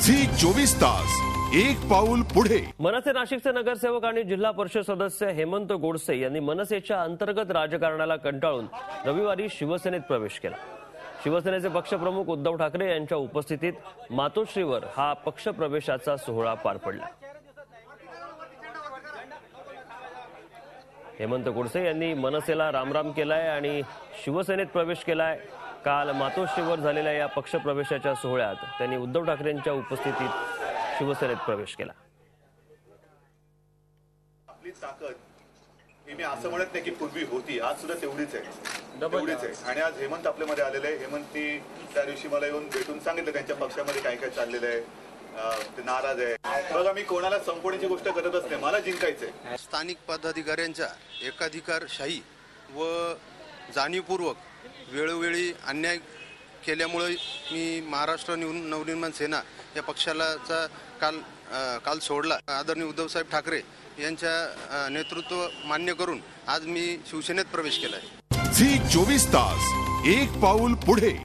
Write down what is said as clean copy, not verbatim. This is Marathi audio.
झी 24 तास एक पाऊल पुढे। मनसे नाशिकचे नगरसेवक आणि जिल्हा परिषद सदस्य हेमंत गोडसे यांनी मनसेच्या अंतर्गत राजकारणाला कंटाळून रविवारी शिवसेनेत प्रवेश केला। शिवसेनेचे पक्षप्रमुख उद्धव ठाकरे यांच्या उपस्थितीत मातोश्रीवर हा पक्षप्रवेशाचा सोहळा पार पडला। हेमंत गोडसे यांनी मनसेला रामराम केलाय आणि शिवसेनेत प्रवेश केलाय। काल मातोश्रीवर झालेल्या या पक्षप्रवेशाच्या सोहळ्यात त्यांनी उद्धव ठाकरेंच्या उपस्थितीत शिवसेनेत प्रवेश केला। आपली ताकद ही मी असं म्हणत नाही की पूर्वी होती, आज सुद्धा तेवढीच आहे आणि आज हेमंत आपल्यामध्ये आलेले आहे। हेमंतनी त्या दिवशी मला येऊन भेटून सांगितलं त्यांच्या पक्षामध्ये काय काय चाललेलं आहे, ते नाराज आहे। बघा, मी कोणाला संपवण्याची गोष्ट करतच नाही, मला जिंकायचंय। स्थानिक पदाधिकाऱ्यांच्या एकाधिकारशाही व जाणीवपूर्वक वेळोवेळी अन्याय केल्यामुळे मी महाराष्ट्र नवनिर्माण सेना या पक्षाला काल सोडला। आदरणीय उद्धवसाहेब ठाकरे यांच्या नेतृत्व मान्य करून आज मी शिवसेनेत प्रवेश केला आहे। झी 24 तास एक पाऊल पुढे।